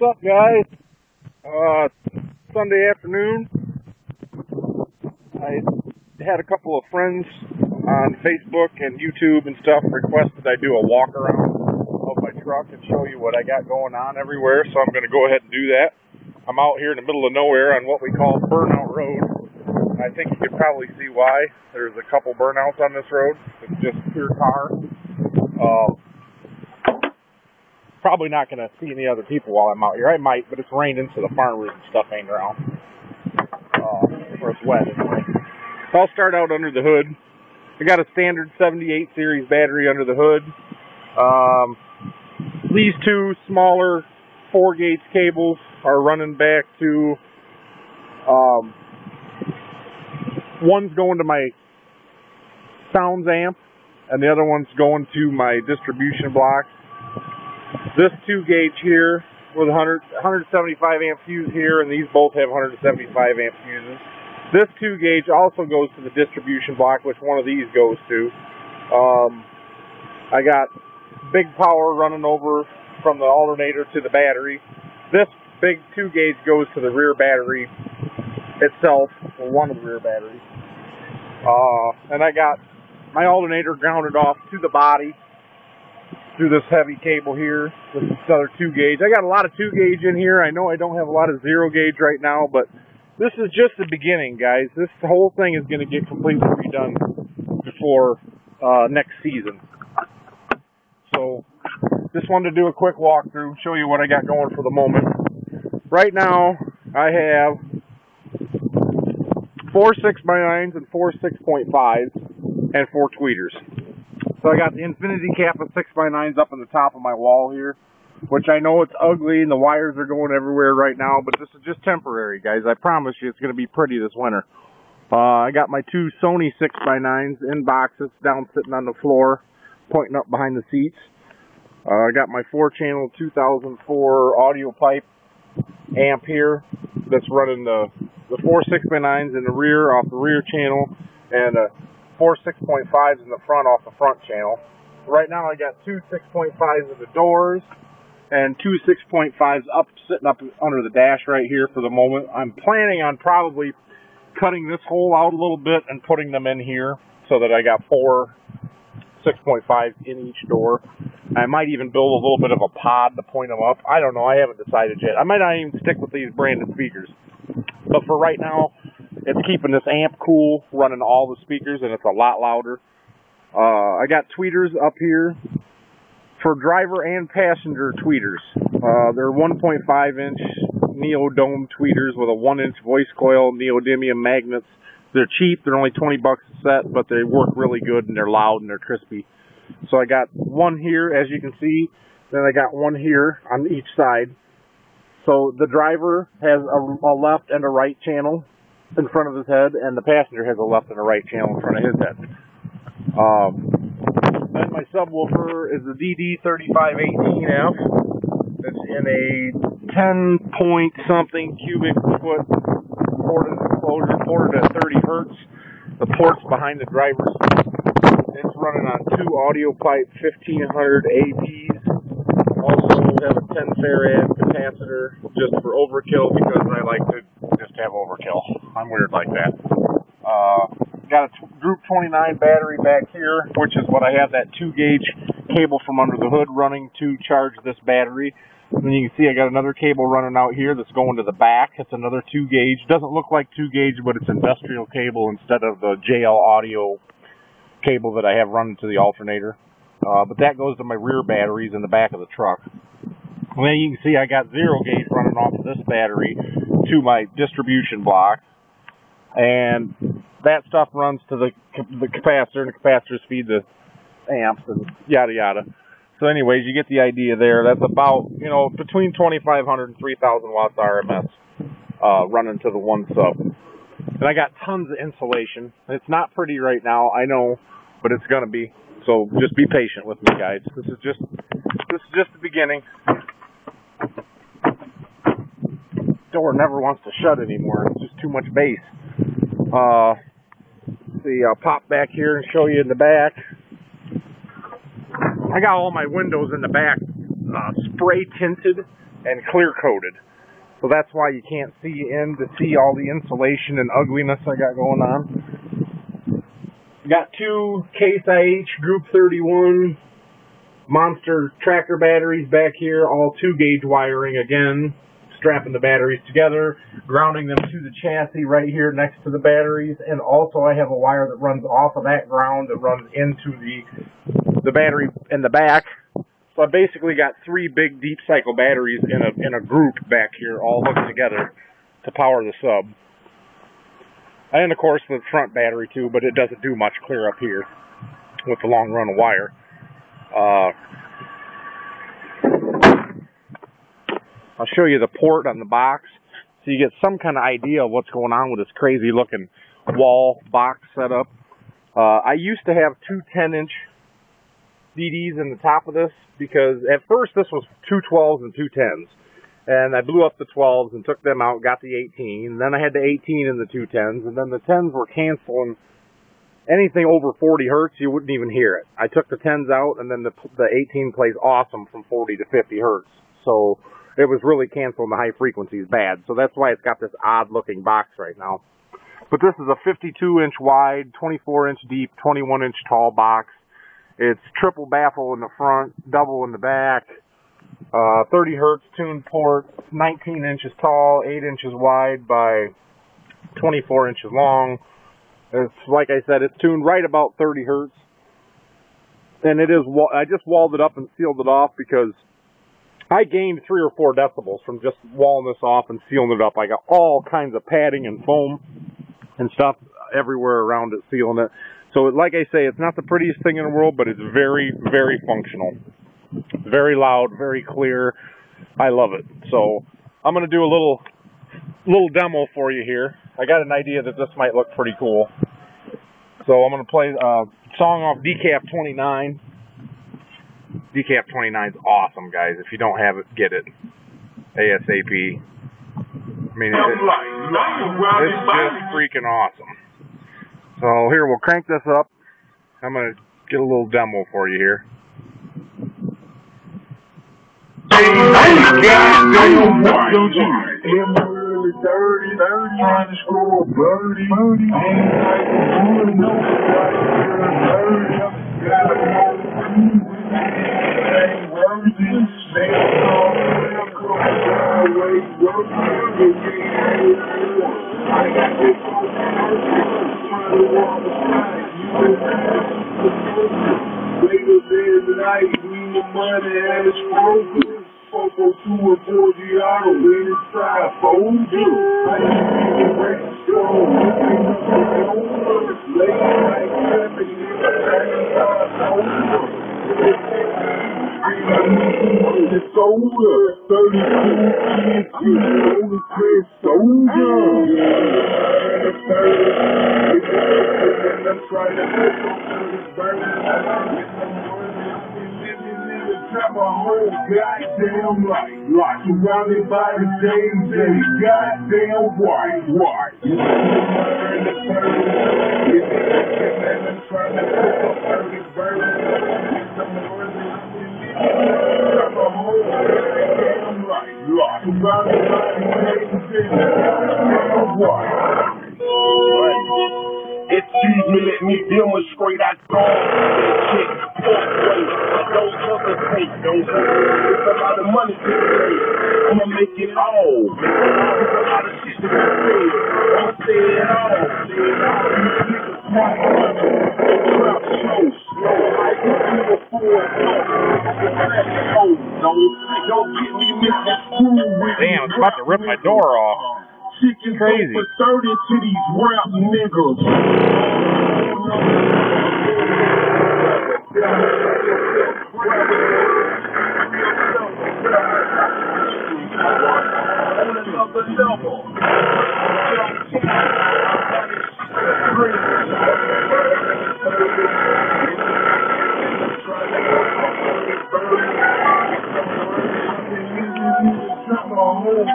What's up, guys? Sunday afternoon. I had a couple of friends on Facebook and YouTube and stuff request that I do a walk around of my truck and show you what I got going on everywhere, so I'm going to go ahead and do that. I'm out here in the middle of nowhere on what we call Burnout Road. I think you can probably see why. There's a couple burnouts on this road. It's just pure tar. Probably not going to see any other people while I'm out here. I might, but it's raining, so the farmers and stuff ain't around. Or it's wet anyway. So I'll start out under the hood. I got a standard 78 series battery under the hood. These two smaller 4-gauge cables are running back to, one's going to my sounds amp, and the other one's going to my distribution block. This 2-gauge here with 175 amp fuse here, and these both have 175 amp fuses. This 2-gauge also goes to the distribution block, which one of these goes to. I got big power running over from the alternator to the battery. This big 2-gauge goes to the rear battery itself, or one of the rear batteries. And I got my alternator grounded off to the body through this heavy cable here with this other 2-gauge. I got a lot of 2-gauge in here. I know I don't have a lot of 0-gauge right now, but this is just the beginning, guys. This whole thing is going to get completely redone before next season. So, just wanted to do a quick walkthrough, show you what I got going for the moment. Right now, I have 4 6x9s and 4 6.5s and 4 tweeters. So I got the infinity cap of 6x9s up on the top of my wall here, which I know it's ugly and the wires are going everywhere right now, but this is just temporary, guys. I promise you it's going to be pretty this winter. I got my 2 Sony 6x9s in boxes down sitting on the floor, pointing up behind the seats. I got my 4-channel 2004 audio pipe amp here that's running the 4 6x9s in the rear off the rear channel, and 4 6.5s in the front off the front channel. Right now I got 2 6.5s in the doors and 2 6.5s up, sitting up under the dash right here for the moment. I'm planning on probably cutting this hole out a little bit and putting them in here so that I got 4 6.5s in each door. I might even build a little bit of a pod to point them up. I don't know. I haven't decided yet. I might not even stick with these branded speakers. But for right now, it's keeping this amp cool, running all the speakers, and it's a lot louder. I got tweeters up here for driver and passenger tweeters. They're 1.5-inch neodome tweeters with a 1-inch voice coil, neodymium magnets. They're cheap. They're only 20 bucks a set, but they work really good, and they're loud, and they're crispy. So I got one here, as you can see. Then I got one here on each side. So the driver has a left and a right channel in front of his head, and the passenger has a left and a right channel in front of his head. Then my subwoofer is the DD3518F. It's in a 10-point-something cubic foot ported enclosure, ported at 30 hertz. The port's behind the driver's seat. It's running on 2 audio pipe 1500 APs. Also have a 10 farad capacitor just for overkill, because I like to just have overkill. I'm weird like that. Got a Group 29 battery back here, which is what I have that 2-gauge cable from under the hood running to charge this battery. And then you can see I got another cable running out here that's going to the back. It's another 2-gauge. Doesn't look like 2-gauge, but it's industrial cable instead of the JL Audio cable that I have running to the alternator. But that goes to my rear batteries in the back of the truck. And then you can see I got 0-gauge running off of this battery to my distribution block. And that stuff runs to the capacitor, and the capacitors feed the amps and yada yada. So anyways, you get the idea there. That's about, between 2,500 and 3,000 watts RMS running to the one sub. And I got tons of insulation. It's not pretty right now, I know, but it's going to be. So just be patient with me, guys. This is just the beginning. Door never wants to shut anymore. It's just too much bass. See, I'll pop back here and show you in the back. I got all my windows in the back spray tinted and clear coated. So that's why you can't see in to see all the insulation and ugliness I got going on. Got two Case IH Group 31 monster tracker batteries back here, all 2-gauge wiring again, strapping the batteries together, grounding them to the chassis right here next to the batteries, and also I have a wire that runs off of that ground that runs into the battery in the back. So I basically got 3 big deep cycle batteries in a group back here, all hooked together to power the sub. And of course the front battery too, but it doesn't do much clear up here with the long run of wire. I'll show you the port on the box so you get some kind of idea of what's going on with this crazy looking wall box setup. I used to have 2 10-inch DDs in the top of this because at first this was 2 12s and 2 10s. And I blew up the 12s and took them out, got the 18. Then I had the 18 and the 2 10s, and then the 10s were canceling. Anything over 40 hertz, you wouldn't even hear it. I took the 10s out, and then the 18 plays awesome from 40 to 50 hertz. So it was really canceling the high frequencies bad. So that's why it's got this odd-looking box right now. But this is a 52-inch wide, 24-inch deep, 21-inch tall box. It's triple baffle in the front, double in the back, 30 hertz tuned port, 19 inches tall, 8 inches wide by 24 inches long. It's, like I said, it's tuned right about 30 hertz. And it is, I just walled it up and sealed it off because I gained 3 or 4 decibels from just walling this off and sealing it up. I got all kinds of padding and foam and stuff everywhere around it, sealing it. So, like I say, it's not the prettiest thing in the world, but it's very, very functional. Very loud, very clear. I love it. So, I'm going to do a little demo for you here. I got an idea that this might look pretty cool. So, I'm going to play a song off Decaf 29. Decaf 29 is awesome, guys. If you don't have it, get it. ASAP. I mean, it's just freaking awesome. So here, we'll crank this up. I'm going to get a little demo for you here. Surrounded by the days that is goddamn white. Excuse me, let me demonstrate. I don't hesitate, don't hesitate. It's a lot of money to pay. I'ma make it all. There's a lot of shit to be said. I'ma say it all. Niggas talk trap show slow. I can do a full don't get me misconstrued with. Damn, it's about to rip my door off. Chicken crazy for 30 to these rap niggas.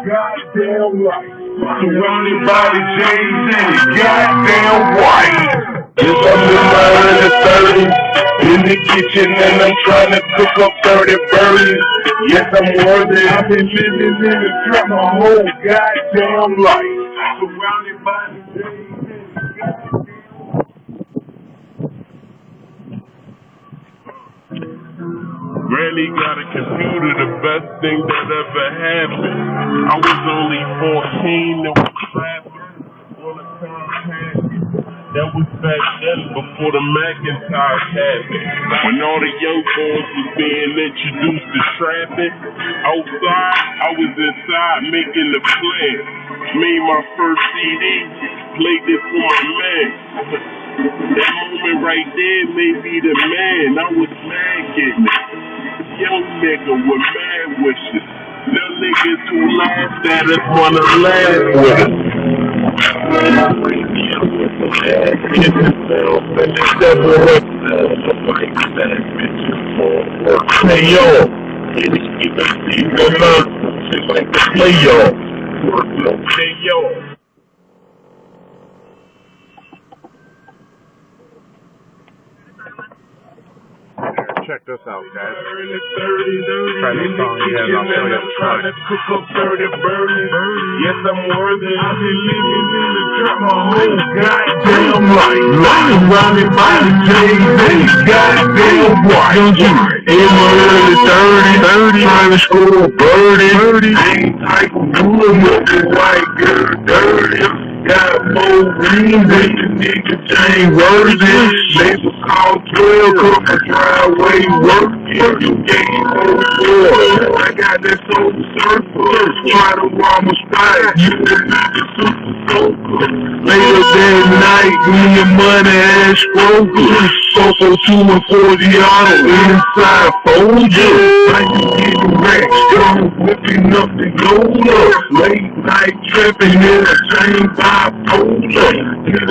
Goddamn life. Surrounded by the J's and the goddamn white. Yes, I'm in my early 30s, in the kitchen and I'm trying to cook up 30 birdies. Yes, I'm worthy. I've been living in the trap my whole goddamn life. Surrounded by the Rarely got a computer, the best thing that ever happened. I was only 14, no trapping on a compact. That was back then, before the Macintosh happened. When all the young boys was being introduced to trapping. Outside, I was inside making the plan. Made my first CD, played this for my man. That moment right there made me the man. I was mad getting it. Young nigga with mad wishes. Little niggas who laughed at us wanna laugh with us. Hey yo, hey yo. Check this out, guys. Try this song again, I'll show you. Trying to cook up 30 burgers. Yes, I'm worthy. I've been living in the trap my whole goddamn life. Surrounded by the J's, goddamn white. In my early 30s, trying to score a birdie. Ain't type of good looking white girl dirty. Got more rings than the nigga ain't worthy. They was called 12 up a driveway working. You gave more. I got that soul surfer. Try to warm a spot. You the nigga super soaker. Later that night, me and money ass broker. So 2 and 40 auto inside folder. Like you getting racks, strong whipping up the gold up. Late night trapping in a chain bipolar. Get a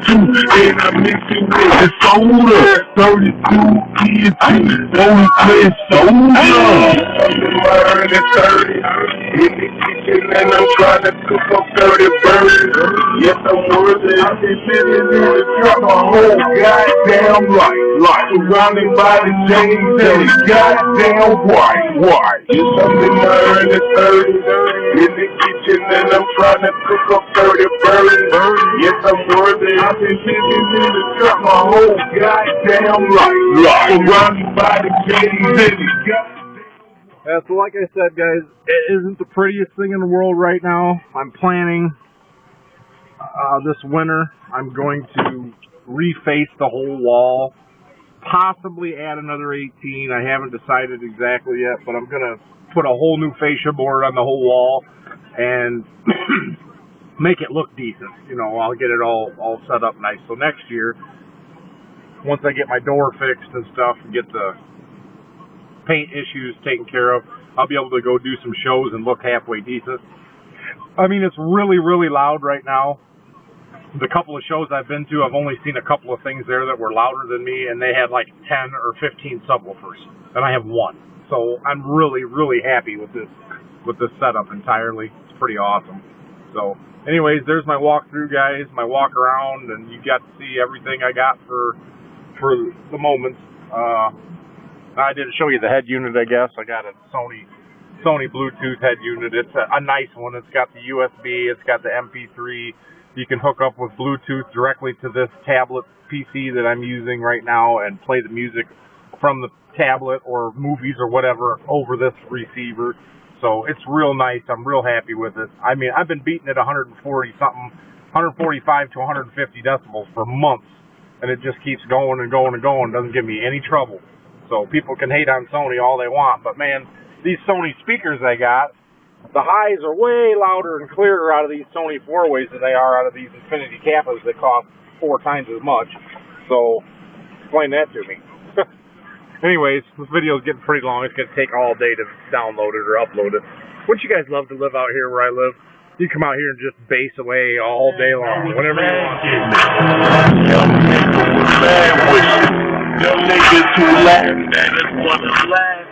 62 and I mix it with the soda. 32 kids in the 40 soda. I'm in my early 30s. In the kitchen and I'm trying to cook up 30 burgers. Yes, I'm worthy. I've been living in the trap my whole goddamn life. Surrounded by the James and the goddamn white. Yes, I'm in my early 30s. In the kitchen and I'm trying to cook up 30 burgers. Yes, I'm worthy. I've been living in the trap my whole goddamn life. Surrounded by the James and the Yeah, so like I said, guys, it isn't the prettiest thing in the world right now. I'm planning this winter, I'm going to reface the whole wall, possibly add another 18. I haven't decided exactly yet, but I'm going to put a whole new fascia board on the whole wall and make it look decent. You know, I'll get it all set up nice. So next year, once I get my door fixed and stuff and get the paint issues taken care of, I'll be able to go do some shows and look halfway decent. I mean, it's really, really loud right now. The couple of shows I've been to, I've only seen a couple of things there that were louder than me, and they had like 10 or 15 subwoofers, and I have one. So I'm really, really happy with this setup entirely. It's pretty awesome. So anyways, there's my walkthrough, guys, my walk around, and you got to see everything I got for the moment. I didn't show you the head unit, I guess. I got a Sony Bluetooth head unit. It's a nice one. It's got the USB. It's got the MP3. You can hook up with Bluetooth directly to this tablet PC that I'm using right now and play the music from the tablet or movies or whatever over this receiver. So it's real nice. I'm real happy with it. I mean, I've been beating it 145 to 150 decibels for months, and it just keeps going and going and going. It doesn't give me any trouble. So people can hate on Sony all they want, but man, these Sony speakers I got, the highs are way louder and clearer out of these Sony 4-ways than they are out of these Infinity Kappas that cost 4 times as much. So, explain that to me. Anyways, this video is getting pretty long. It's going to take all day to download it or upload it. Wouldn't you guys love to live out here where I live? You come out here and just bass away all day long, whenever you want. Them niggas who laugh at us wanna laugh.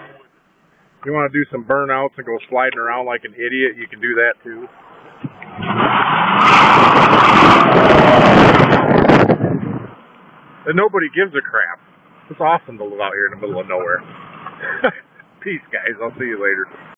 You want to do some burnouts and go sliding around like an idiot, you can do that too. And nobody gives a crap. It's awesome to live out here in the middle of nowhere. Peace, guys. I'll see you later.